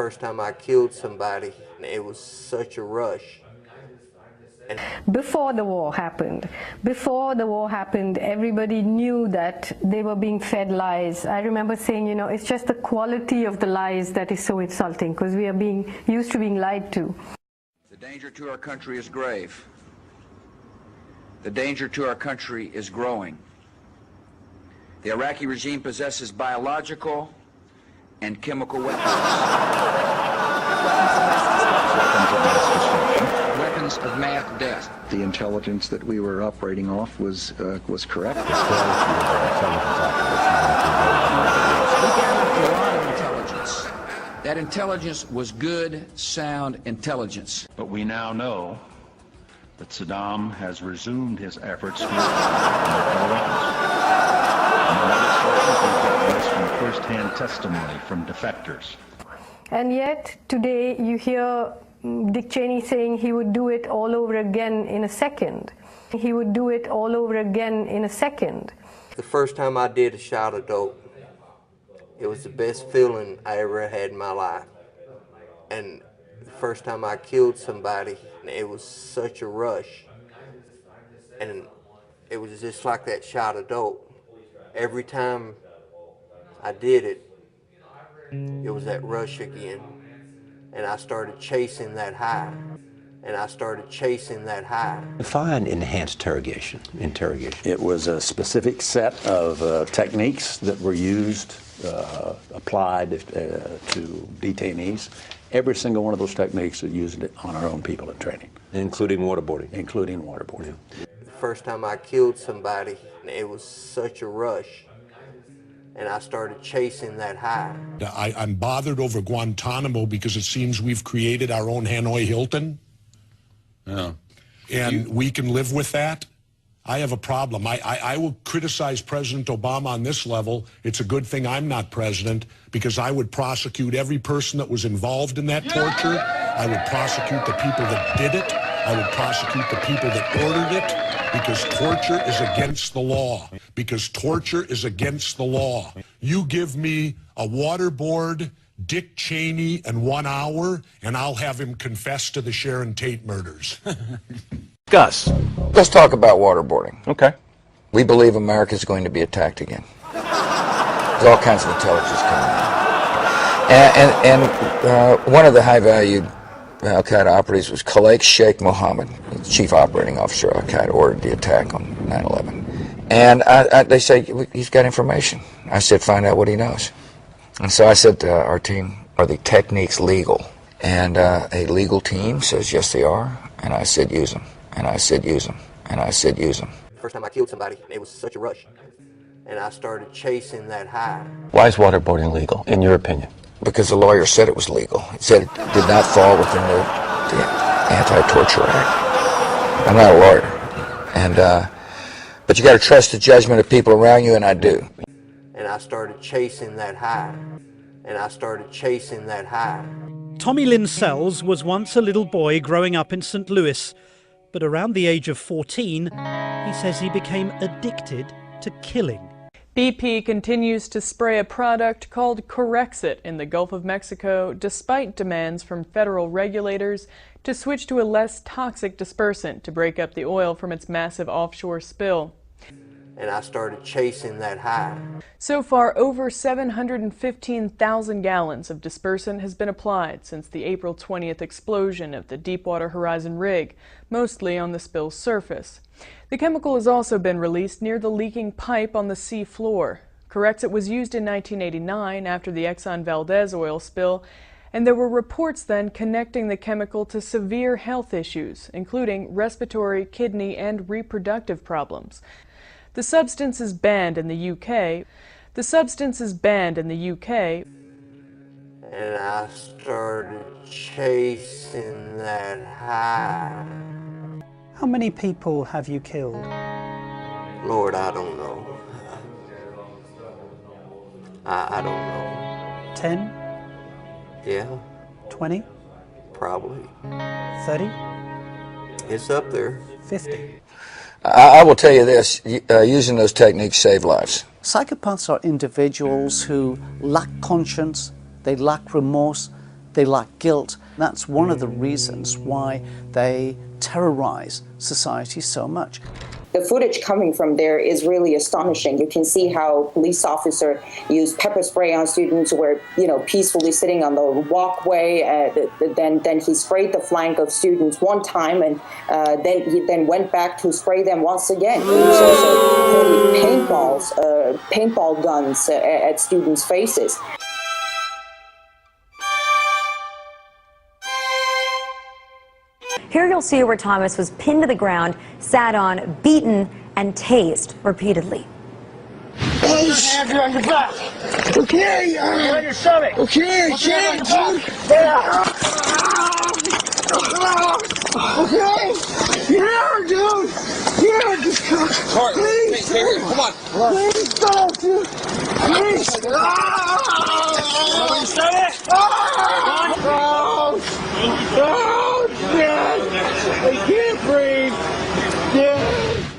first time I killed somebody, it was such a rush. Before the war happened, everybody knew that they were being fed lies. I remember saying, you know, it's just the quality of the lies that is so insulting, because we are being used to being lied to. The danger to our country is grave. The danger to our country is growing. The Iraqi regime possesses biological and chemical weapons. Weapons of mass death. The intelligence that we were operating off was correct. We gathered a lot of intelligence. That intelligence was good, sound intelligence. But we now know that Saddam has resumed his efforts to from first-hand testimony from defectors. And yet, today, you hear Dick Cheney saying he would do it all over again in a second. He would do it all over again in a second. The first time I did a shot of dope, it was the best feeling I ever had in my life. And the first time I killed somebody, it was such a rush. And it was just like that shot of dope. Every time I did it, it was that rush again. And I started chasing that high. Define enhanced interrogation. It was a specific set of techniques that were used, applied to detainees. Every single one of those techniques is used on our own people in training. Including waterboarding. Including waterboarding. The first time I killed somebody, it was such a rush. And I started chasing that high. I'm bothered over Guantanamo because it seems we've created our own Hanoi Hilton. Yeah. And we can live with that. I have a problem. I will criticize President Obama on this level. It's a good thing I'm not president, because I would prosecute every person that was involved in that torture. I would prosecute the people that did it. I would prosecute the people that ordered it, because torture is against the law. You give me a waterboard, Dick Cheney, in 1 hour, and I'll have him confess to the Sharon Tate murders. Gus. Let's talk about waterboarding. Okay. We believe America's going to be attacked again. There's all kinds of intelligence coming in. And one of the high-valued Al-Qaeda operatives was Khalid Sheikh Mohammed, the chief operating officer of Al-Qaeda, ordered the attack on 9/11. And they say, he's got information. I said, find out what he knows. And so I said to our team, are the techniques legal? And a legal team says, yes, they are. And I said, use them. And I said, use them. And I said, use them. First time I killed somebody, it was such a rush. And I started chasing that high. Why is waterboarding legal, in your opinion? Because the lawyer said it was legal. He said it did not fall within the Anti-Torture Act. I'm not a lawyer. But you got to trust the judgment of people around you, and I do. And I started chasing that high. Tommy Lynn Sells was once a little boy growing up in St. Louis, but around the age of 14, he says he became addicted to killing. BP continues to spray a product called Corexit in the Gulf of Mexico, despite demands from federal regulators to switch to a less toxic dispersant to break up the oil from its massive offshore spill. And I started chasing that high. So far, over 715,000 gallons of dispersant has been applied since the April 20th explosion of the Deepwater Horizon rig, mostly on the spill's surface. The chemical has also been released near the leaking pipe on the sea floor. Corexit was used in 1989 after the Exxon Valdez oil spill, and there were reports then connecting the chemical to severe health issues, including respiratory, kidney, and reproductive problems. The substance is banned in the UK. And I started chasing that high. How many people have you killed? Lord, I don't know. I don't know. 10? Yeah, 20? probably. 30? It's up there. 50? I will tell you this, using those techniques save lives. Psychopaths are individuals who lack conscience, they lack remorse, They lack guilt. That's one of the reasons why they terrorize society so much. The footage coming from there is really astonishing. You can see how police officer used pepper spray on students who were, peacefully sitting on the walkway. Then he sprayed the flank of students one time, and then he went back to spray them once again. He was also pointing paintball guns at students' faces. Here you'll see where Thomas was pinned to the ground, sat on, beaten, and tased repeatedly. Put your hands on your back. Okay. On your stomach. Okay. Change. Yeah. Okay. Yeah, dude. Yeah, just come. Please. Come on. Please stop, dude. Please. On your stomach. I can't breathe. Yeah.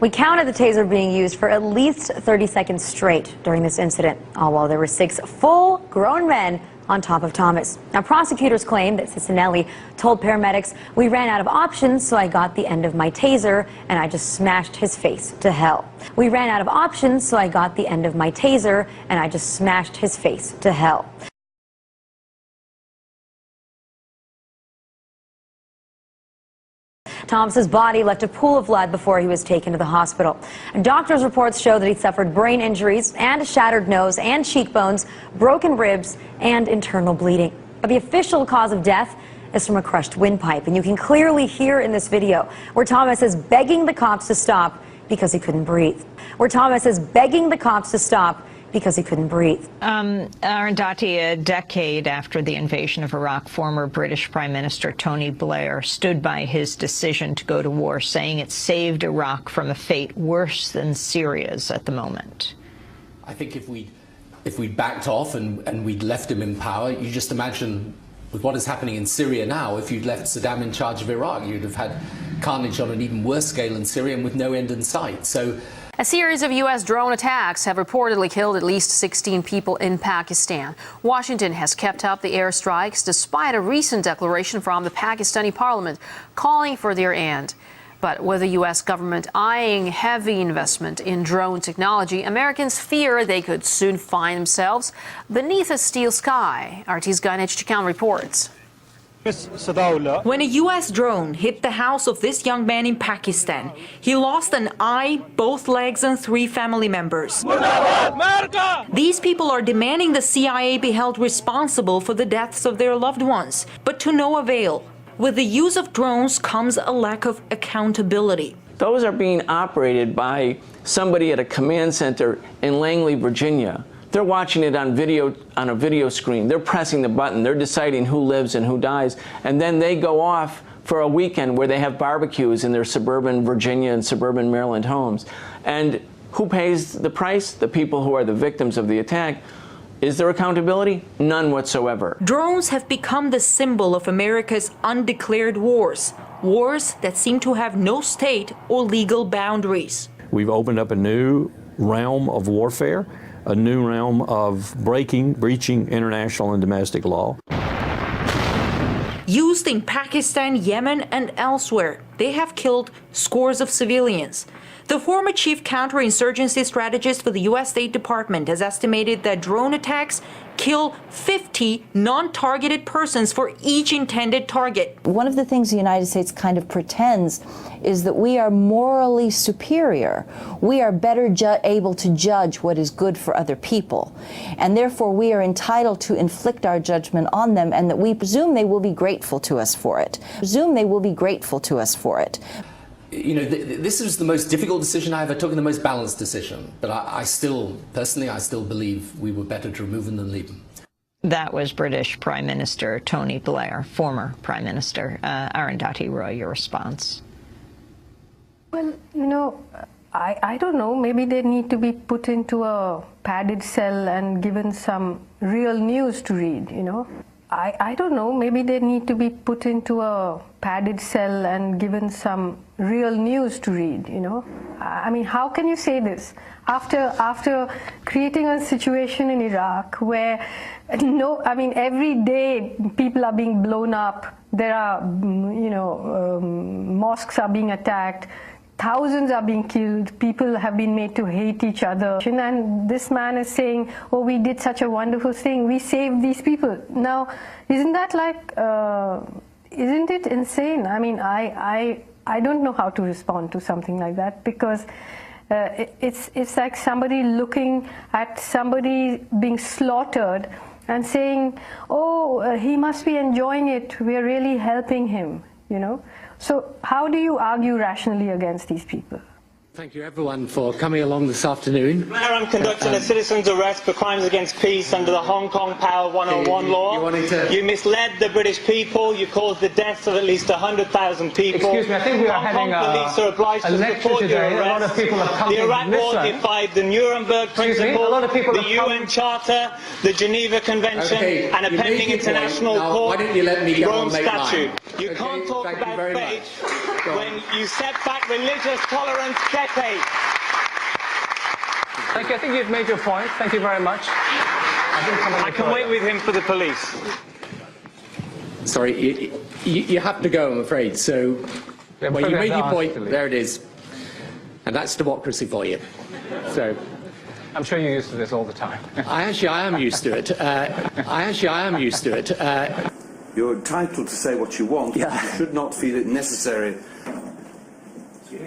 We counted the taser being used for at least 30 seconds straight during this incident, all while there were 6 full-grown men on top of Thomas. Now, prosecutors claim that Cicinelli told paramedics, "We ran out of options, so I got the end of my taser, and I just smashed his face to hell." We ran out of options, so I got the end of my taser, and I just smashed his face to hell. Thomas's body left a pool of blood before he was taken to the hospital. Doctors' reports show that he suffered brain injuries and a shattered nose and cheekbones, broken ribs, and internal bleeding. But the official cause of death is from a crushed windpipe, and you can clearly hear in this video where Thomas is begging the cops to stop because he couldn't breathe. Because he couldn't breathe. Arundhati, a decade after the invasion of Iraq, former British Prime Minister Tony Blair stood by his decision to go to war, saying it saved Iraq from a fate worse than Syria's at the moment. I think if we'd backed off and we'd left him in power, you just imagine with what is happening in Syria now, if you'd left Saddam in charge of Iraq, you'd have had carnage on an even worse scale in Syria and with no end in sight. So. A series of U.S. drone attacks have reportedly killed at least 16 people in Pakistan. Washington has kept up the airstrikes despite a recent declaration from the Pakistani parliament calling for their end. But with the U.S. government eyeing heavy investment in drone technology, Americans fear they could soon find themselves beneath a steel sky. RT's Ganesh Chikhan reports. When a U.S. drone hit the house of this young man in Pakistan, he lost an eye, both legs, and 3 family members. These people are demanding the CIA be held responsible for the deaths of their loved ones, but to no avail. With the use of drones comes a lack of accountability. Those are being operated by somebody at a command center in Langley, Virginia. They're watching it on a video screen. They're pressing the button. They're deciding who lives and who dies. And then they go off for a weekend where they have barbecues in their suburban Virginia and suburban Maryland homes. And who pays the price? The people who are the victims of the attack. Is there accountability? None whatsoever. Drones have become the symbol of America's undeclared wars. Wars that seem to have no state or legal boundaries. We've opened up a new realm of warfare, a new realm of breaching international and domestic law. Used in Pakistan, Yemen, and elsewhere, they have killed scores of civilians. The former chief counterinsurgency strategist for the U.S. State Department has estimated that drone attacks kill 50 non-targeted persons for each intended target. One of the things the United States kind of pretends is that we are morally superior. We are better able to judge what is good for other people. And therefore we are entitled to inflict our judgment on them, and that we presume they will be grateful to us for it. You know, this is the most difficult decision I ever took and the most balanced decision. But I still believe we were better to remove them than leave them. That was British Prime Minister Tony Blair, former Prime Minister. Arundhati Roy, your response? Well, you know, I don't know. Maybe they need to be put into a padded cell and given some real news to read, you know. I don't know. Maybe they need to be put into a padded cell and given some real news to read, you know. I mean, how can you say this after creating a situation in Iraq where No, I mean, every day people are being blown up. There are, mosques are being attacked. Thousands are being killed. People have been made to hate each other. And this man is saying, oh, we did such a wonderful thing. We saved these people. Now, isn't that like, isn't it insane? I mean, I don't know how to respond to something like that, because it's like somebody looking at somebody being slaughtered and saying, oh, he must be enjoying it. We're really helping him, So how do you argue rationally against these people? Thank you, everyone, for coming along this afternoon. Mayor, I'm conducting a citizen's arrest for crimes against peace under the Hong Kong Power 101 law. You misled the British people. You caused the deaths of at least 100,000 people. Excuse me, I think we are having police are obliged to support your arrest. A lot of people have come the Iraq War defied the Nuremberg Principle, the UN Charter, the Geneva Convention, and a pending international court Rome Statute. You can't talk about faith when you set back religious tolerance decades. Thank you. I think you've made your point. Thank you very much. I can wait with him for the police. Sorry, you have to go, I'm afraid. So, well, you made your point. There it is. And that's democracy for you. So, I'm sure you're used to this all the time. I am used to it. I am used to it. You're entitled to say what you want. Yeah. You should not feel it necessary.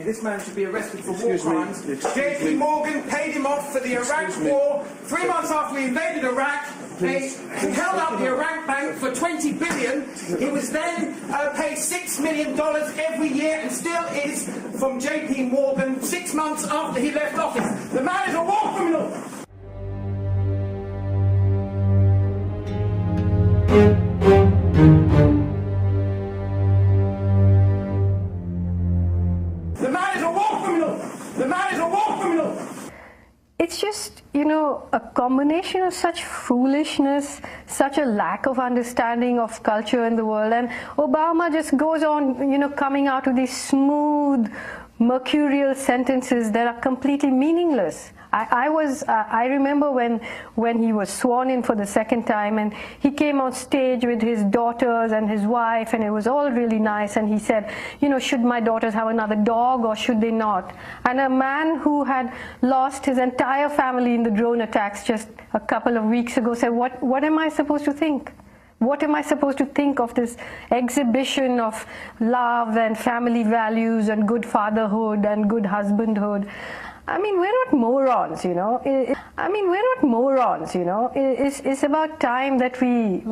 This man should be arrested for war crimes. JP Morgan paid him off for the Iraq War. 3 months after we invaded Iraq, he held up the Iraq Bank for $20 billion. He was then paid $6 million every year, and still is, from JP Morgan 6 months after he left office. The man is a war criminal. The man is a war criminal! The man is a war criminal! It's just, a combination of such foolishness, such a lack of understanding of culture in the world, and Obama just goes on, coming out with these smooth, mercurial sentences that are completely meaningless. I remember when he was sworn in for the second time, and he came on stage with his daughters and his wife, and it was all really nice, and he said, should my daughters have another dog or should they not? And a man who had lost his entire family in the drone attacks just a couple of weeks ago said, what am I supposed to think? What am I supposed to think of this exhibition of love and family values and good fatherhood and good husbandhood? I mean, we're not morons, It's about time that we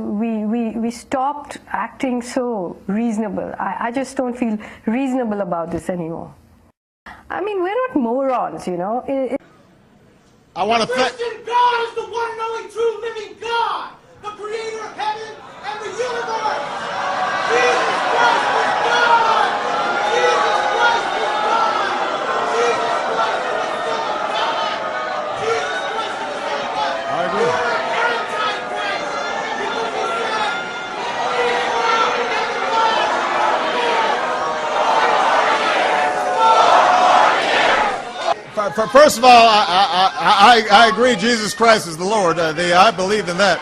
stopped acting so reasonable. I just don't feel reasonable about this anymore. I mean, we're not morons, I want to thank. Christian God is the one and only true living God, the creator of heaven and the universe. Jesus Christ is God! Jesus Christ is God! Jesus Christ is God! Jesus Christ is God! I agree. You are anti-Christ because he said, First of all, I agree Jesus Christ is the Lord. I believe in that.